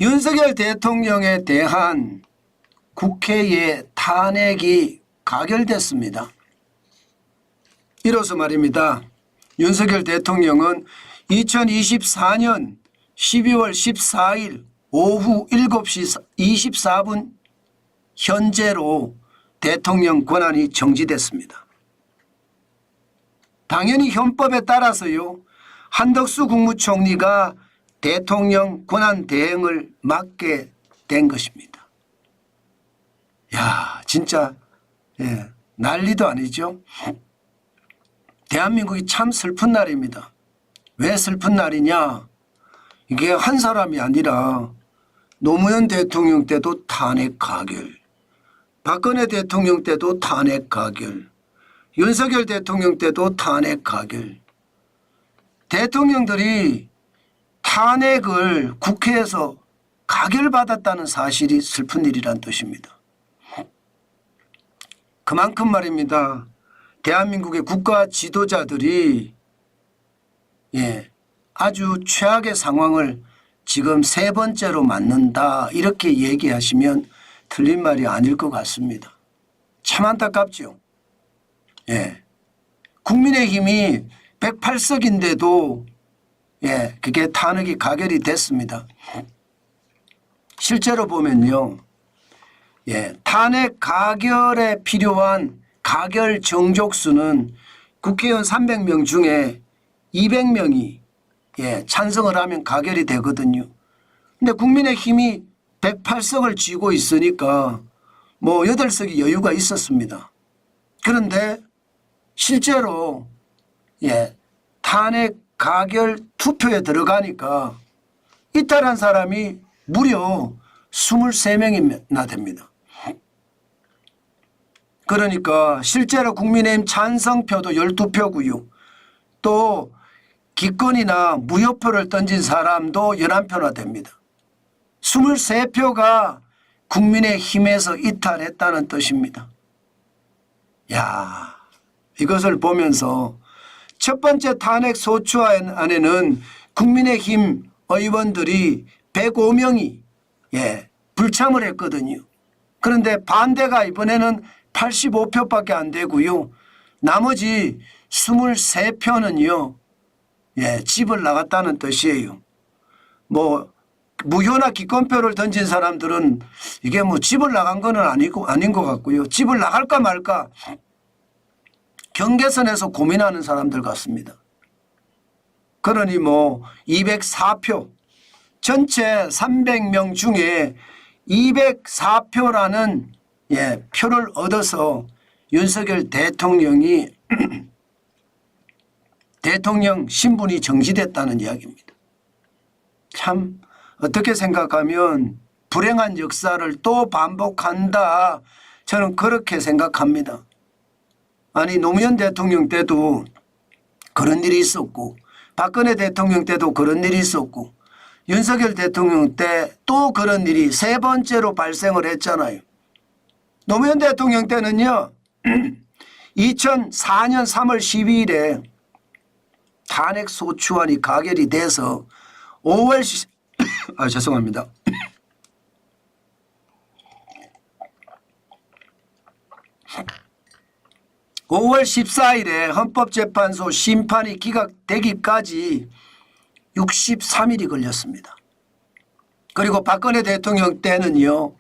윤석열 대통령에 대한 국회의 탄핵이 가결됐습니다. 이로써 말입니다. 윤석열 대통령은 2024년 12월 14일 오후 7시 24분 현재로 대통령 권한이 정지됐습니다. 당연히 헌법에 따라서요, 한덕수 국무총리가 대통령 권한 대행을 맡게 된 것입니다. 야, 진짜 난리도 아니죠. 대한민국이 참 슬픈 날입니다. 왜 슬픈 날이냐? 이게 한 사람이 아니라 노무현 대통령 때도 탄핵 가결, 박근혜 대통령 때도 탄핵 가결, 윤석열 대통령 때도 탄핵 가결. 대통령들이 탄핵을 국회에서 가결받았다는 사실이 슬픈 일이란 뜻입니다. 그만큼 말입니다. 대한민국의 국가 지도자들이 아주 최악의 상황을 지금 세 번째로 맞는다, 이렇게 얘기하시면 틀린 말이 아닐 것 같습니다. 참 안타깝죠. 국민의힘이 108석인데도 그게 탄핵이 가결이 됐습니다. 실제로 보면요, 탄핵 가결에 필요한 가결 정족수는 국회의원 300명 중에 200명이 찬성을 하면 가결이 되거든요. 근데 국민의힘이 108석을 쥐고 있으니까 뭐 8석이 여유가 있었습니다. 그런데 실제로 탄핵 가결 투표에 들어가니까 이탈한 사람이 무려 23명이나 됩니다. 그러니까 실제로 국민의힘 찬성표도 12표고요. 또 기권이나 무효표를 던진 사람도 11표나 됩니다. 23표가 국민의힘에서 이탈했다는 뜻입니다. 야, 이것을 보면서 첫 번째 탄핵 소추안에는 국민의힘 의원들이 105명이 불참을 했거든요. 그런데 반대가 이번에는 85표밖에 안 되고요. 나머지 23표는요, 집을 나갔다는 뜻이에요. 뭐 무효나 기권표를 던진 사람들은 이게 뭐 집을 나간 건 아닌 것 같고요. 집을 나갈까 말까 경계선에서 고민하는 사람들 같습니다. 그러니 뭐 204표, 전체 300명 중에 204표라는 표를 얻어서 윤석열 대통령이 대통령 신분이 정지됐다는 이야기입니다. 참 어떻게 생각하면 불행한 역사를 또 반복한다, 저는 그렇게 생각합니다. 아니, 노무현 대통령 때도 그런 일이 있었고, 박근혜 대통령 때도 그런 일이 있었고, 윤석열 대통령 때 또 그런 일이 세 번째로 발생을 했잖아요. 노무현 대통령 때는요, 2004년 3월 12일에 탄핵 소추안이 가결이 돼서 5월 죄송합니다. 5월 14일에 헌법재판소 심판이 기각되기까지 63일이 걸렸습니다. 그리고 박근혜 대통령 때는요,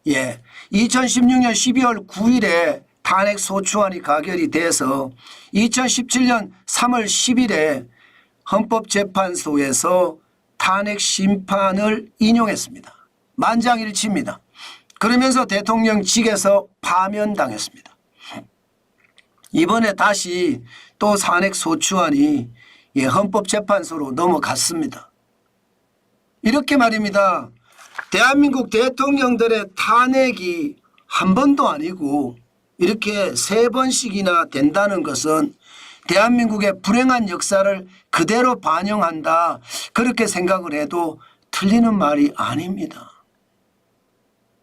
2016년 12월 9일에 탄핵 소추안이 가결이 돼서 2017년 3월 10일에 헌법재판소에서 탄핵 심판을 인용했습니다. 만장일치입니다. 그러면서 대통령직에서 파면당했습니다. 이번에 다시 또 탄핵 소추안이 헌법재판소로 넘어갔습니다. 이렇게 말입니다. 대한민국 대통령들의 탄핵이 한 번도 아니고 이렇게 세 번씩이나 된다는 것은 대한민국의 불행한 역사를 그대로 반영한다, 그렇게 생각을 해도 틀리는 말이 아닙니다.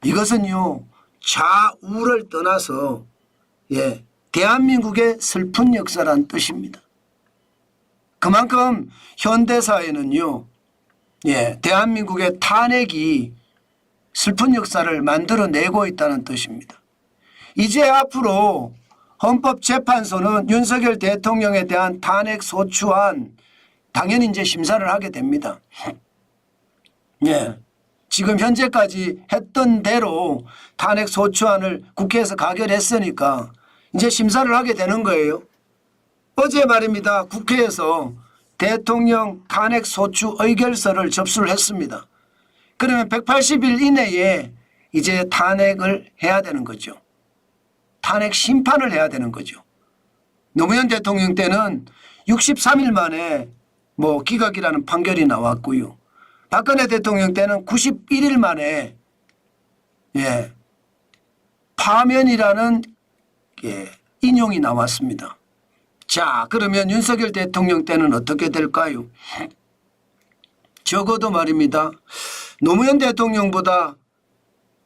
이것은요, 좌우를 떠나서 대한민국의 슬픈 역사란 뜻입니다. 그만큼 현대사회는요, 대한민국의 탄핵이 슬픈 역사를 만들어내고 있다는 뜻입니다. 이제 앞으로 헌법재판소는 윤석열 대통령에 대한 탄핵 소추안 당연히 이제 심사를 하게 됩니다. 지금 현재까지 했던 대로 탄핵 소추안을 국회에서 가결했으니까 이제 심사를 하게 되는 거예요. 어제 말입니다. 국회에서 대통령 탄핵 소추 의결서를 접수를 했습니다. 그러면 180일 이내에 이제 탄핵을 해야 되는 거죠. 탄핵 심판을 해야 되는 거죠. 노무현 대통령 때는 63일 만에 기각이라는 판결이 나왔고요. 박근혜 대통령 때는 91일 만에 파면이라는 인용이 나왔습니다. 자, 그러면 윤석열 대통령 때는 어떻게 될까요? 적어도 말입니다. 노무현 대통령보다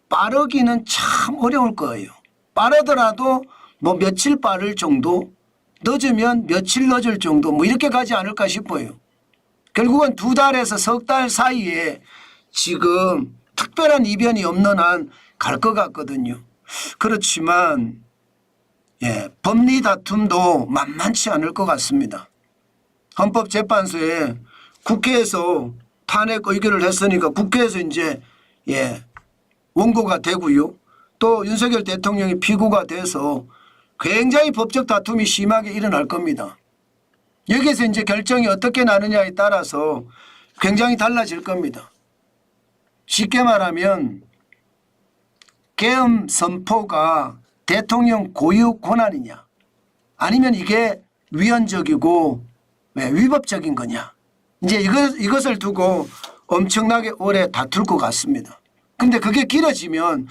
빠르기는 참 어려울 거예요. 빠르더라도 며칠 빠를 정도, 늦으면 며칠 늦을 정도 이렇게 가지 않을까 싶어요. 결국은 2달에서 석 달 사이에 지금 특별한 이변이 없는 한 갈 것 같거든요. 그렇지만 법리 다툼도 만만치 않을 것 같습니다. 헌법재판소에 국회에서 탄핵 의결을 했으니까 국회에서 이제 원고가 되고요. 또 윤석열 대통령이 피고가 돼서 굉장히 법적 다툼이 심하게 일어날 겁니다. 여기에서 이제 결정이 어떻게 나느냐에 따라서 굉장히 달라질 겁니다. 쉽게 말하면 계엄 선포가 대통령 고유 권한이냐 아니면 이게 위헌적이고 위법적인 거냐 이제 이것을 두고 엄청나게 오래 다툴 것 같습니다. 근데 그게 길어지면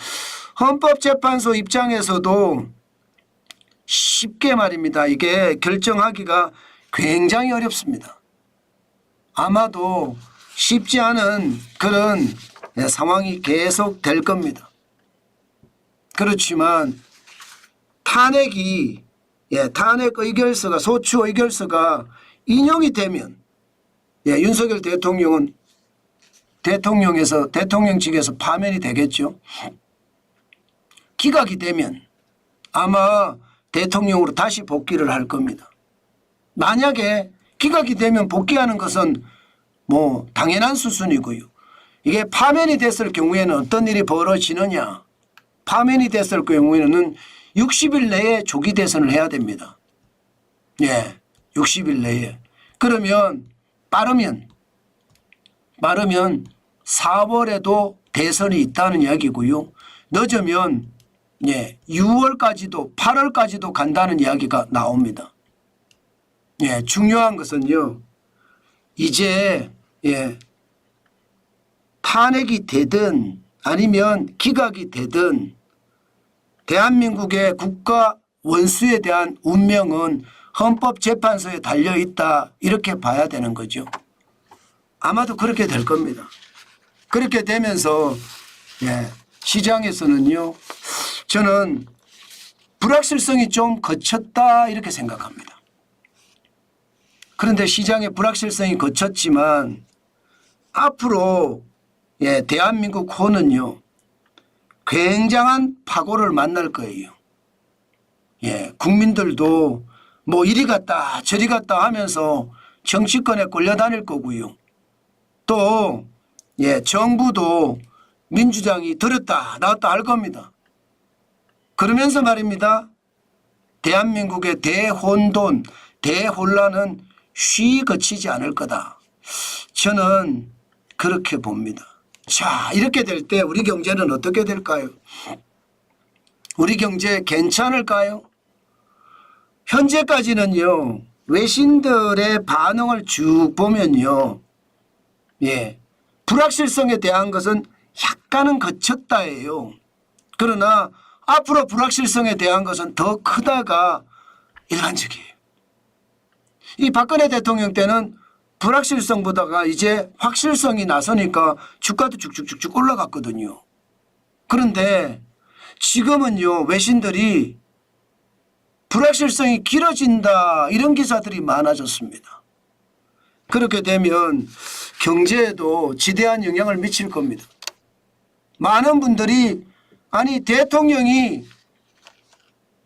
헌법재판소 입장에서도 쉽게 말입니다. 이게 결정하기가 굉장히 어렵습니다. 아마도 쉽지 않은 그런 상황이 계속 될 겁니다. 그렇지만 탄핵 의결서가 소추 의결서가 인용이 되면 윤석열 대통령은 대통령직에서 파면이 되겠죠. 기각이 되면 아마 대통령으로 다시 복귀를 할 겁니다. 만약에 기각이 되면 복귀하는 것은 당연한 수순이고요. 이게 파면이 됐을 경우에는 어떤 일이 벌어지느냐. 파면이 됐을 경우에는 60일 내에 조기 대선을 해야 됩니다. 60일 내에. 그러면 빠르면 4월에도 대선이 있다는 이야기고요. 늦으면 6월까지도 8월까지도 간다는 이야기가 나옵니다. 중요한 것은요. 이제 탄핵이 되든 아니면 기각이 되든 대한민국의 국가 원수에 대한 운명은 헌법재판소에 달려있다 이렇게 봐야 되는 거죠. 아마도 그렇게 될 겁니다. 그렇게 되면서 시장에서는요. 저는 불확실성이 좀 거쳤다 이렇게 생각합니다. 그런데 시장의 불확실성이 거쳤지만 앞으로 대한민국 호는요. 굉장한 파고를 만날 거예요. 국민들도 이리 갔다 저리 갔다 하면서 정치권에 끌려다닐 거고요. 또 정부도 민주당이 들었다 나왔다 할 겁니다. 그러면서 말입니다. 대한민국의 대혼돈, 대혼란은 쉬 그치지 않을 거다. 저는 그렇게 봅니다. 자, 이렇게 될 때 우리 경제는 어떻게 될까요? 우리 경제 괜찮을까요? 현재까지는요. 외신들의 반응을 쭉 보면요. 불확실성에 대한 것은 약간은 거쳤다예요. 그러나 앞으로 불확실성에 대한 것은 더 크다가 일반적이에요. 이 박근혜 대통령 때는 불확실성보다가 이제 확실성이 나서니까 주가도 쭉쭉쭉쭉 올라갔거든요. 그런데 지금은요. 외신들이 불확실성이 길어진다 이런 기사들이 많아졌습니다. 그렇게 되면 경제에도 지대한 영향을 미칠 겁니다. 많은 분들이 아니 대통령이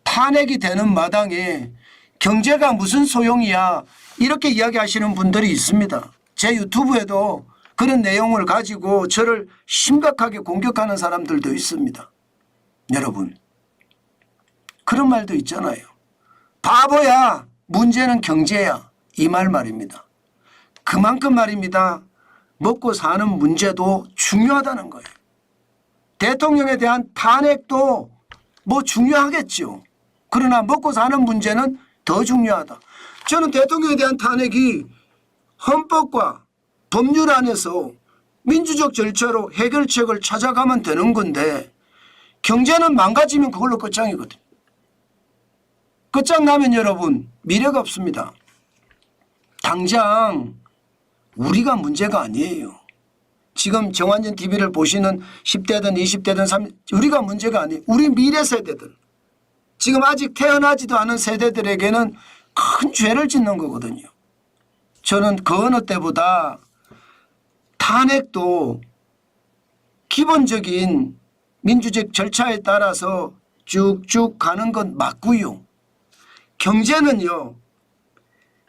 탄핵이 되는 마당에 경제가 무슨 소용이야 이렇게 이야기하시는 분들이 있습니다. 제 유튜브에도 그런 내용을 가지고 저를 심각하게 공격하는 사람들도 있습니다. 여러분 그런 말도 있잖아요. 바보야 문제는 경제야 이 말입니다. 그만큼 말입니다. 먹고 사는 문제도 중요하다는 거예요. 대통령에 대한 탄핵도 뭐 중요하겠죠. 그러나 먹고 사는 문제는 더 중요하다. 저는 대통령에 대한 탄핵이 헌법과 법률 안에서 민주적 절차로 해결책을 찾아가면 되는 건데 경제는 망가지면 그걸로 끝장이거든요. 끝장나면 여러분 미래가 없습니다. 당장 우리가 문제가 아니에요. 지금 정환전 TV를 보시는 10대든 20대든 30대 우리가 문제가 아니에요. 우리 미래 세대들. 지금 아직 태어나지도 않은 세대들에게는 큰 죄를 짓는 거거든요. 저는 그 어느 때보다 탄핵도 기본적인 민주적 절차에 따라서 쭉쭉 가는 건 맞고요. 경제는요.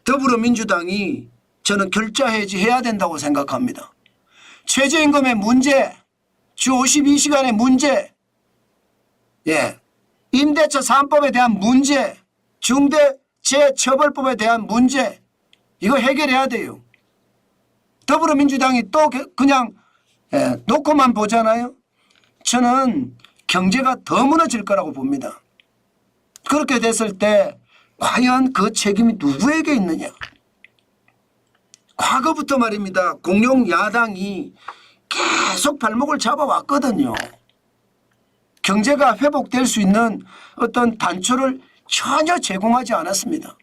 더불어민주당이 저는 결자 해지해야 된다고 생각합니다. 최저임금의 문제, 주 52시간의 문제, 임대차 3법에 대한 문제, 중대재해처벌법에 대한 문제 이거 해결해야 돼요. 더불어민주당이 또 그냥 놓고만 보잖아요. 저는 경제가 더 무너질 거라고 봅니다. 그렇게 됐을 때 과연 그 책임이 누구에게 있느냐. 과거부터 말입니다. 공룡 야당이 계속 발목을 잡아왔거든요. 경제가 회복될 수 있는 어떤 단초를 전혀 제공하지 않았습니다.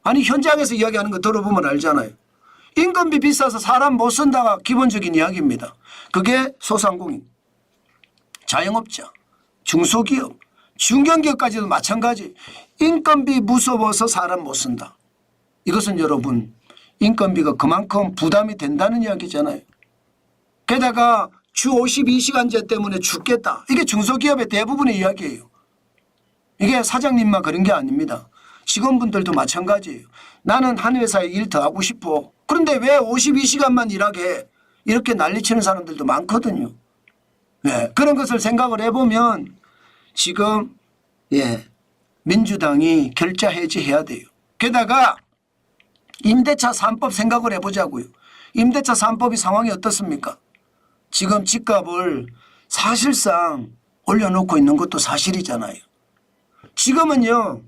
아니 현장에서 이야기하는 거 들어보면 알잖아요. 인건비 비싸서 사람 못 쓴다가 기본적인 이야기입니다. 그게 소상공인, 자영업자, 중소기업, 중견기업까지도 마찬가지. 인건비 무서워서 사람 못 쓴다. 이것은 여러분 인건비가 그만큼 부담이 된다는 이야기잖아요. 게다가 주 52시간제 때문에 죽겠다. 이게 중소기업의 대부분의 이야기예요. 이게 사장님만 그런 게 아닙니다. 직원분들도 마찬가지예요. 나는 한 회사에 일 더 하고 싶어. 그런데 왜 52시간만 일하게 해? 이렇게 난리치는 사람들도 많거든요. 그런 것을 생각을 해보면 지금 민주당이 결자 해지해야 돼요. 게다가 임대차 3법 생각을 해보자고요. 임대차 3법이 상황이 어떻습니까? 지금 집값을 사실상 올려놓고 있는 것도 사실이잖아요. 지금은요.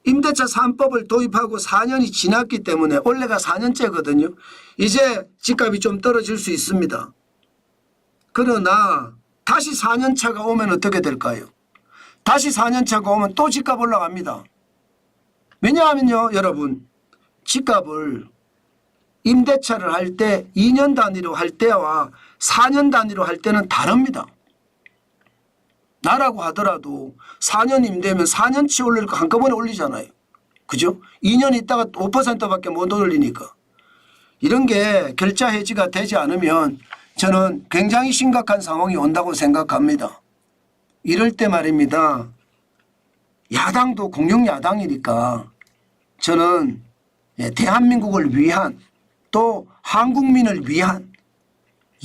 임대차 3법을 도입하고 4년이 지났기 때문에 올해가 4년째거든요. 이제 집값이 좀 떨어질 수 있습니다. 그러나 다시 4년차가 오면 어떻게 될까요? 다시 4년차가 오면 또 집값 올라갑니다. 왜냐하면요. 여러분 집값을 임대차를 할 때 2년 단위로 할 때와 4년 단위로 할 때는 다릅니다. 나라고 하더라도 4년 임대면 4년치 올릴 거 한꺼번에 올리잖아요. 그죠? 2년 있다가 5%밖에 못 올리니까. 이런 게 결자 해지가 되지 않으면 저는 굉장히 심각한 상황이 온다고 생각합니다. 이럴 때 말입니다. 야당도 공룡 야당이니까 저는 대한민국을 위한 또 한국민을 위한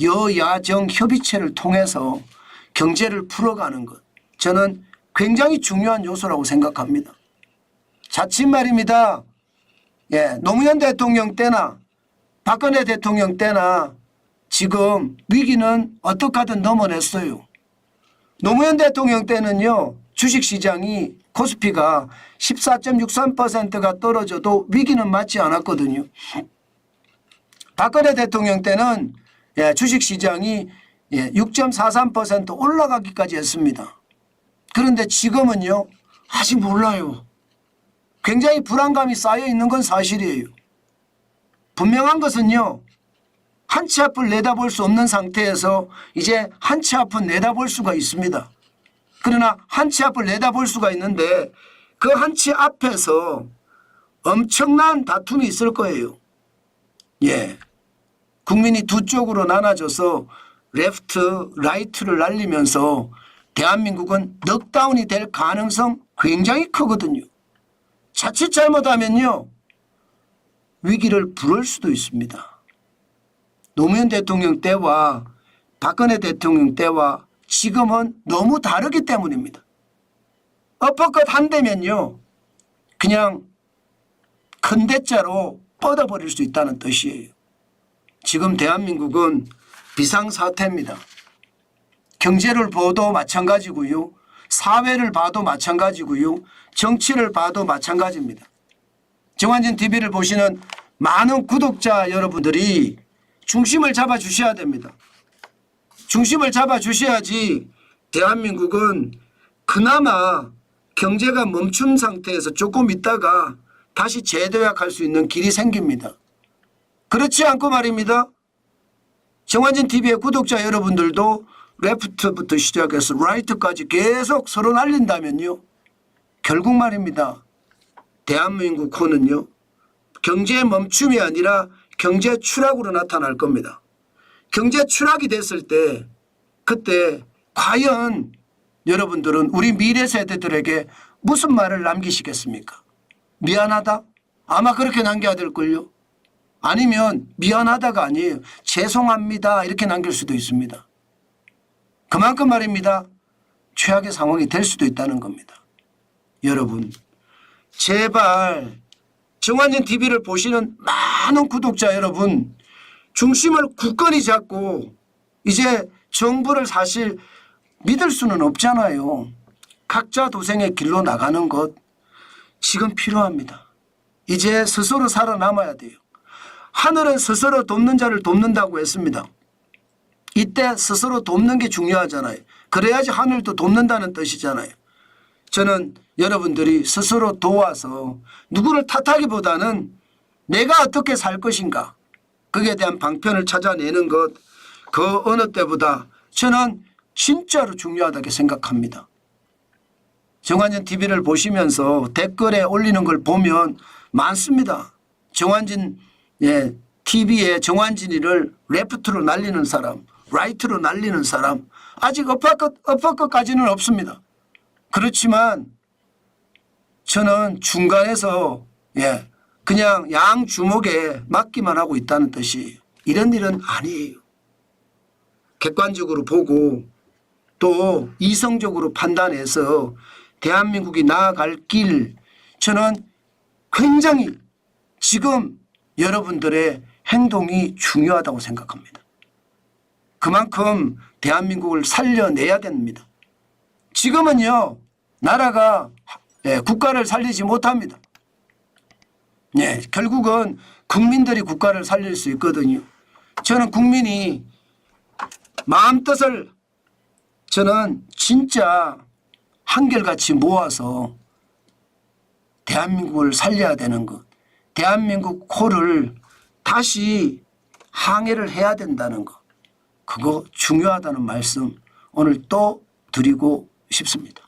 여야정 협의체를 통해서 경제를 풀어가는 것 저는 굉장히 중요한 요소라고 생각합니다. 자칫 말입니다. 노무현 대통령 때나 박근혜 대통령 때나 지금 위기는 어떻게 하든 넘어냈어요. 노무현 대통령 때는요. 주식시장이 코스피가 14.63%가 떨어져도 위기는 맞지 않았거든요. 박근혜 대통령 때는 주식시장이 6.43% 올라가기까지 했습니다. 그런데 지금은요. 아직 몰라요. 굉장히 불안감이 쌓여 있는 건 사실이에요. 분명한 것은요. 한 치 앞을 내다볼 수 없는 상태에서 이제 한 치 앞은 내다볼 수가 있습니다. 그러나 한 치 앞을 내다볼 수가 있는데 그 한 치 앞에서 엄청난 다툼이 있을 거예요. 예, 국민이 두 쪽으로 나눠져서 레프트, 라이트를 날리면서 대한민국은 넉다운이 될 가능성 굉장히 크거든요. 자칫 잘못하면요, 위기를 부를 수도 있습니다. 노무현 대통령 때와 박근혜 대통령 때와 지금은 너무 다르기 때문입니다. 엎어컷 한 대면요, 그냥 큰 대자로 뻗어버릴 수 있다는 뜻이에요. 지금 대한민국은 비상사태입니다. 경제를 봐도 마찬가지고요. 사회를 봐도 마찬가지고요. 정치를 봐도 마찬가지입니다. 정환진 TV를 보시는 많은 구독자 여러분들이 중심을 잡아주셔야 됩니다. 중심을 잡아주셔야지 대한민국은 그나마 경제가 멈춘 상태에서 조금 있다가 다시 재도약할 수 있는 길이 생깁니다. 그렇지 않고 말입니다. 정환진 TV의 구독자 여러분들도 레프트부터 시작해서 라이트까지 계속 서로 날린다면요, 결국 말입니다, 대한민국호는요 경제 멈춤이 아니라 경제 추락으로 나타날 겁니다. 경제 추락이 됐을 때 그때 과연 여러분들은 우리 미래 세대들에게 무슨 말을 남기시겠습니까? 미안하다? 아마 그렇게 남겨야 될걸요. 아니면 미안하다가 아니에요, 죄송합니다 이렇게 남길 수도 있습니다. 그만큼 말입니다, 최악의 상황이 될 수도 있다는 겁니다. 여러분, 제발 정환진 TV를 보시는 많은 구독자 여러분, 중심을 굳건히 잡고 이제 정부를 사실 믿을 수는 없잖아요. 각자 도생의 길로 나가는 것 지금 필요합니다. 이제 스스로 살아남아야 돼요. 하늘은 스스로 돕는 자를 돕는다고 했습니다. 이때 스스로 돕는 게 중요하잖아요. 그래야지 하늘도 돕는다는 뜻이잖아요. 저는 여러분들이 스스로 도와서 누구를 탓하기보다는 내가 어떻게 살 것인가, 거기에 대한 방편을 찾아내는 것, 그 어느 때보다 저는 진짜로 중요하다고 생각합니다. 정환진 TV를 보시면서 댓글에 올리는 걸 보면 많습니다. 정환진 TV에 정환진이를 레프트로 날리는 사람, 라이트로 날리는 사람, 아직 어퍼컷까지는 없습니다. 그렇지만 저는 중간에서 그냥 양 주먹에 맞기만 하고 있다는 뜻이에요. 이런 일은 아니에요. 객관적으로 보고 또 이성적으로 판단해서 대한민국이 나아갈 길, 저는 굉장히 지금 여러분들의 행동이 중요하다고 생각합니다. 그만큼 대한민국을 살려내야 됩니다. 지금은요, 나라가 국가를 살리지 못합니다. 결국은 국민들이 국가를 살릴 수 있거든요. 저는 국민이 마음뜻을 저는 진짜 한결같이 모아서 대한민국을 살려야 되는 것, 대한민국 코를 다시 항해를 해야 된다는 것, 그거 중요하다는 말씀 오늘 또 드리고 싶습니다.